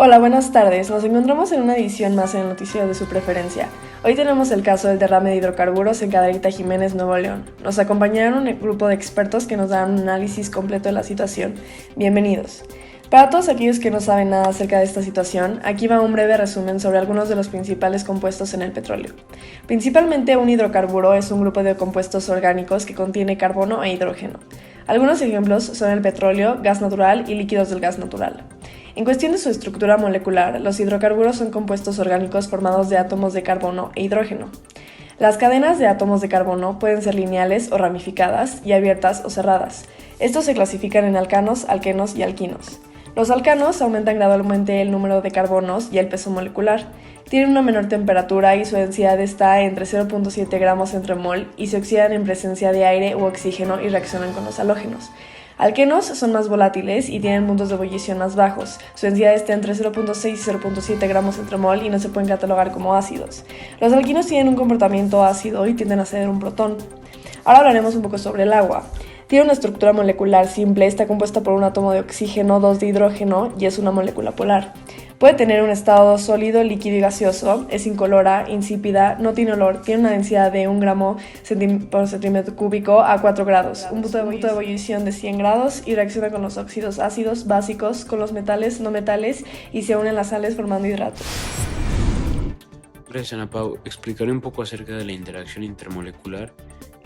Hola, buenas tardes. Nos encontramos en una edición más en el noticiero de su preferencia. Hoy tenemos el caso del derrame de hidrocarburos en Cadereyta Jiménez, Nuevo León. Nos acompañaron un grupo de expertos que nos darán un análisis completo de la situación. Bienvenidos. Para todos aquellos que no saben nada acerca de esta situación, aquí va un breve resumen sobre algunos de los principales compuestos en el petróleo. Principalmente un hidrocarburo es un grupo de compuestos orgánicos que contiene carbono e hidrógeno. Algunos ejemplos son el petróleo, gas natural y líquidos del gas natural. En cuestión de su estructura molecular, los hidrocarburos son compuestos orgánicos formados de átomos de carbono e hidrógeno. Las cadenas de átomos de carbono pueden ser lineales o ramificadas y abiertas o cerradas. Estos se clasifican en alcanos, alquenos y alquinos. Los alcanos aumentan gradualmente el número de carbonos y el peso molecular. Tienen una menor temperatura y su densidad está entre 0.7 gramos entre mol y se oxidan en presencia de aire u oxígeno y reaccionan con los halógenos. Alquenos son más volátiles y tienen puntos de ebullición más bajos. Su densidad está entre 0.6 y 0.7 gramos entre mol y no se pueden catalogar como ácidos. Los alquinos tienen un comportamiento ácido y tienden a ceder un protón. Ahora hablaremos un poco sobre el agua. Tiene una estructura molecular simple, está compuesta por un átomo de oxígeno, 2 de hidrógeno y es una molécula polar. Puede tener un estado sólido, líquido y gaseoso, es incolora, insípida, no tiene olor, tiene una densidad de 1 gramo por centímetro cúbico a 4 grados, un punto de ebullición de 100 grados y reacciona con los óxidos ácidos básicos, con los metales, no metales y se unen las sales formando hidratos. Gracias, Ana Pau. Explicaré un poco acerca de la interacción intermolecular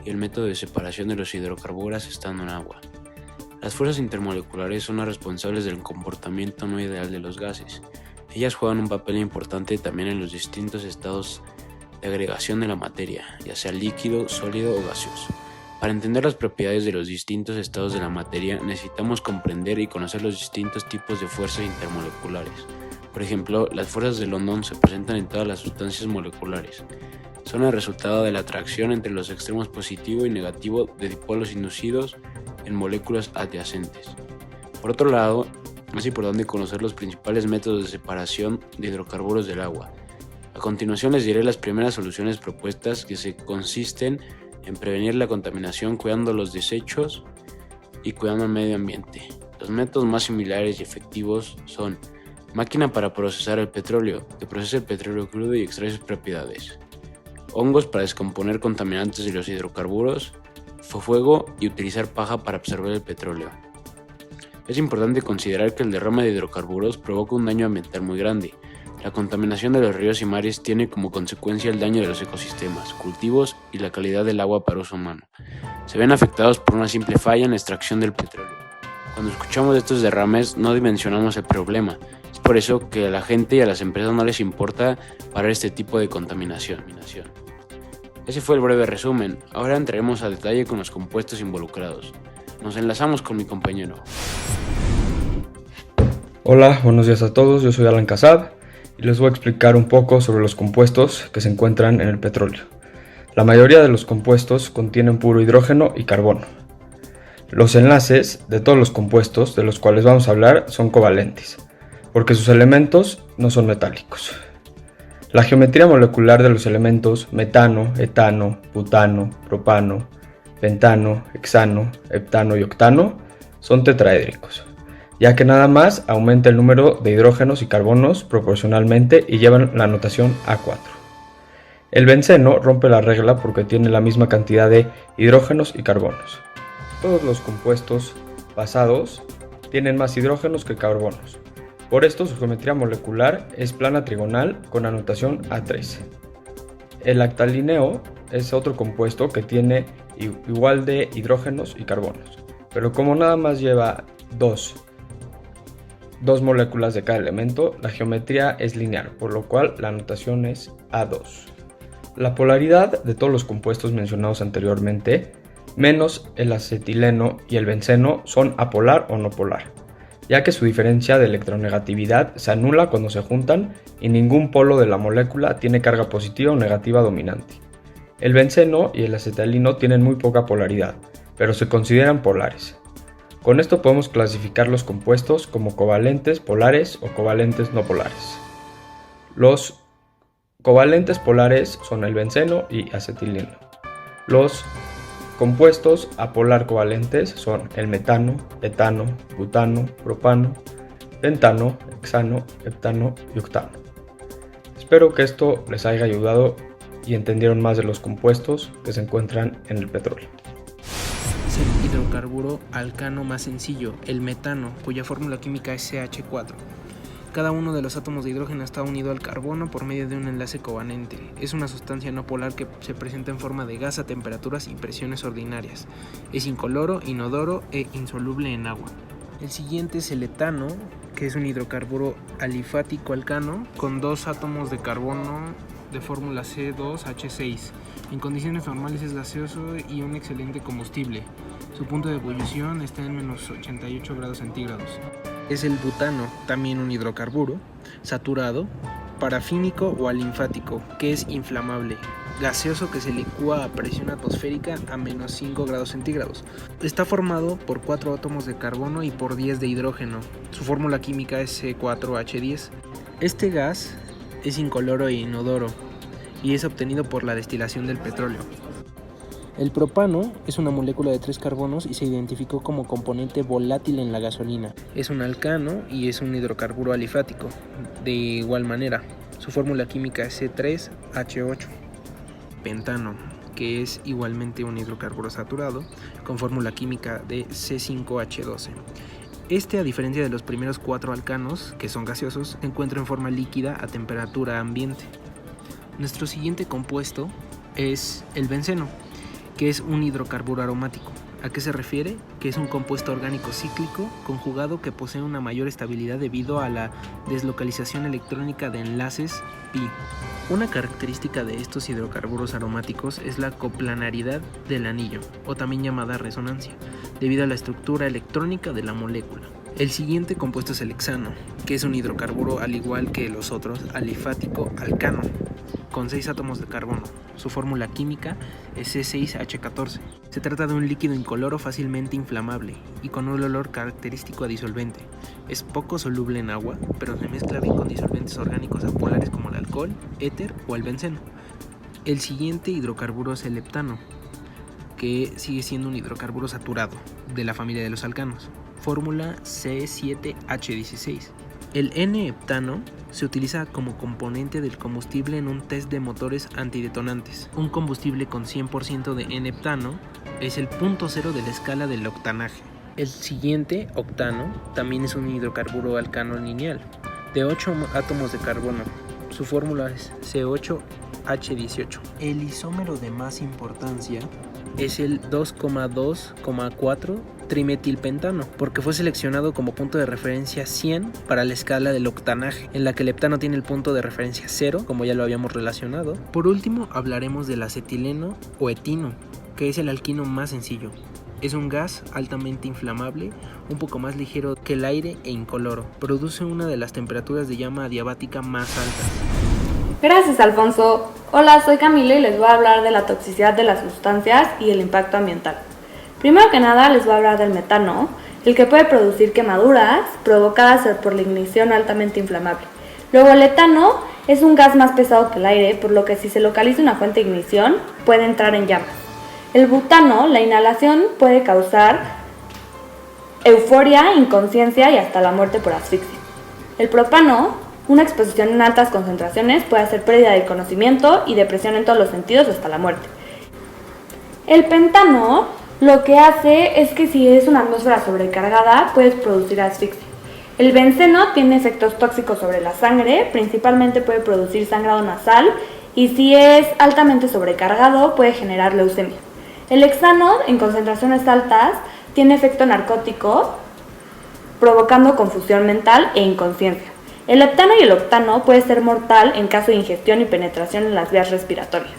y el método de separación de los hidrocarburos estando en agua. Las fuerzas intermoleculares son las responsables del comportamiento no ideal de los gases. Ellas juegan un papel importante también en los distintos estados de agregación de la materia, ya sea líquido, sólido o gaseoso. Para entender las propiedades de los distintos estados de la materia, necesitamos comprender y conocer los distintos tipos de fuerzas intermoleculares. Por ejemplo, las fuerzas de London se presentan en todas las sustancias moleculares. Son el resultado de la atracción entre los extremos positivo y negativo de dipolos inducidos en moléculas adyacentes. Por otro lado, es importante conocer los principales métodos de separación de hidrocarburos del agua. A continuación les diré las primeras soluciones propuestas que se consisten en prevenir la contaminación cuidando los desechos y cuidando el medio ambiente. Los métodos más similares y efectivos son máquina para procesar el petróleo, que procesa el petróleo crudo y extrae sus propiedades. Hongos para descomponer contaminantes de los hidrocarburos, fuego y utilizar paja para absorber el petróleo. Es importante considerar que el derrame de hidrocarburos provoca un daño ambiental muy grande. La contaminación de los ríos y mares tiene como consecuencia el daño de los ecosistemas, cultivos y la calidad del agua para uso humano. Se ven afectados por una simple falla en la extracción del petróleo. Cuando escuchamos de estos derrames no dimensionamos el problema. Es por eso que a la gente y a las empresas no les importa parar este tipo de contaminación. Ese fue el breve resumen. Ahora entraremos a detalle con los compuestos involucrados. Nos enlazamos con mi compañero. Hola, buenos días a todos. Yo soy Alan Casab y les voy a explicar un poco sobre los compuestos que se encuentran en el petróleo. La mayoría de los compuestos contienen puro hidrógeno y carbono. Los enlaces de todos los compuestos de los cuales vamos a hablar son covalentes, porque sus elementos no son metálicos. La geometría molecular de los elementos metano, etano, butano, propano, pentano, hexano, heptano y octano son tetraédricos, ya que nada más aumenta el número de hidrógenos y carbonos proporcionalmente y llevan la notación A4. El benceno rompe la regla porque tiene la misma cantidad de hidrógenos y carbonos. Todos los compuestos basados tienen más hidrógenos que carbonos. Por esto su geometría molecular es plana trigonal con anotación A3. El lactalineo es otro compuesto que tiene igual de hidrógenos y carbonos, pero como nada más lleva dos moléculas de cada elemento, la geometría es lineal, por lo cual la anotación es A2. La polaridad de todos los compuestos mencionados anteriormente, menos el acetileno y el benceno, son apolar o no polar, ya que su diferencia de electronegatividad se anula cuando se juntan y ningún polo de la molécula tiene carga positiva o negativa dominante. El benceno y el acetileno tienen muy poca polaridad, pero se consideran polares. Con esto podemos clasificar los compuestos como covalentes polares o covalentes no polares. Los covalentes polares son el benceno y acetileno. Los compuestos apolar covalentes son el metano, etano, butano, propano, pentano, hexano, heptano y octano. Espero que esto les haya ayudado y entendieron más de los compuestos que se encuentran en el petróleo. Es el hidrocarburo alcano más sencillo, el metano, cuya fórmula química es CH4. Cada uno de los átomos de hidrógeno está unido al carbono por medio de un enlace covalente. Es una sustancia no polar que se presenta en forma de gas a temperaturas y presiones ordinarias. Es incoloro, inodoro e insoluble en agua. El siguiente es el etano, que es un hidrocarburo alifático alcano con 2 átomos de carbono de fórmula C2H6. En condiciones normales es gaseoso y un excelente combustible. Su punto de ebullición está en menos 88 grados centígrados. Es el butano, también un hidrocarburo, saturado, parafínico o alinfático, que es inflamable, gaseoso que se licúa a presión atmosférica a menos 5 grados centígrados. Está formado por 4 átomos de carbono y por 10 de hidrógeno. Su fórmula química es C4H10. Este gas es incoloro e inodoro y es obtenido por la destilación del petróleo. El propano es una molécula de 3 carbonos y se identificó como componente volátil en la gasolina. Es un alcano y es un hidrocarburo alifático. De igual manera, su fórmula química es C3H8. Pentano, que es igualmente un hidrocarburo saturado, con fórmula química de C5H12. Este, a diferencia de los primeros 4 alcanos, que son gaseosos, se encuentra en forma líquida a temperatura ambiente. Nuestro siguiente compuesto es el benceno, que es un hidrocarburo aromático. ¿A qué se refiere? Que es un compuesto orgánico cíclico conjugado que posee una mayor estabilidad debido a la deslocalización electrónica de enlaces pi. Una característica de estos hidrocarburos aromáticos es la coplanaridad del anillo, o también llamada resonancia, debido a la estructura electrónica de la molécula. El siguiente compuesto es el hexano, que es un hidrocarburo al igual que los otros alifático alcano, con 6 átomos de carbono. Su fórmula química es C6H14. Se trata de un líquido incoloro fácilmente inflamable y con un olor característico a disolvente. Es poco soluble en agua, pero se mezcla bien con disolventes orgánicos apolares como el alcohol, éter o el benceno. El siguiente hidrocarburo es el heptano, que sigue siendo un hidrocarburo saturado de la familia de los alcanos. Fórmula C7H16. El N-heptano se utiliza como componente del combustible en un test de motores antidetonantes. Un combustible con 100% de N-heptano es el punto cero de la escala del octanaje. El siguiente, octano, también es un hidrocarburo alcano lineal, de 8 átomos de carbono. Su fórmula es C8H18. El isómero de más importancia es el 2,2,4 trimetilpentano, porque fue seleccionado como punto de referencia 100 para la escala del octanaje, en la que el heptano tiene el punto de referencia 0, como ya lo habíamos relacionado. Por último, hablaremos del acetileno o etino, que es el alquino más sencillo. Es un gas altamente inflamable, un poco más ligero que el aire e incoloro. Produce una de las temperaturas de llama adiabática más altas. Gracias, Alfonso. Hola, soy Camila y les voy a hablar de la toxicidad de las sustancias y el impacto ambiental. Primero que nada les voy a hablar del metano, el que puede producir quemaduras provocadas por la ignición altamente inflamable. Luego el etano es un gas más pesado que el aire, por lo que si se localiza una fuente de ignición puede entrar en llamas. El butano, la inhalación puede causar euforia, inconsciencia y hasta la muerte por asfixia. El propano, una exposición en altas concentraciones puede hacer pérdida del conocimiento y depresión en todos los sentidos hasta la muerte. El pentano lo que hace es que si es una atmósfera sobrecargada puedes producir asfixia. El benceno tiene efectos tóxicos sobre la sangre, principalmente puede producir sangrado nasal y si es altamente sobrecargado puede generar leucemia. El hexano en concentraciones altas tiene efecto narcótico, provocando confusión mental e inconsciencia. El heptano y el octano puede ser mortal en caso de ingestión y penetración en las vías respiratorias.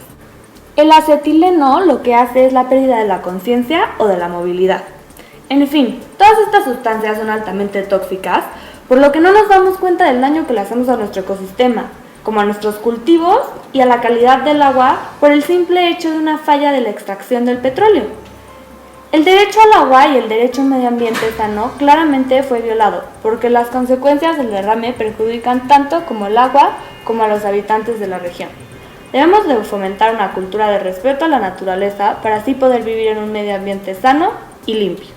El acetileno lo que hace es la pérdida de la conciencia o de la movilidad. En fin, todas estas sustancias son altamente tóxicas, por lo que no nos damos cuenta del daño que le hacemos a nuestro ecosistema, como a nuestros cultivos y a la calidad del agua por el simple hecho de una falla de la extracción del petróleo. El derecho al agua y el derecho a un medio ambiente sano claramente fue violado, porque las consecuencias del derrame perjudican tanto como el agua como a los habitantes de la región. Debemos de fomentar una cultura de respeto a la naturaleza para así poder vivir en un medio ambiente sano y limpio.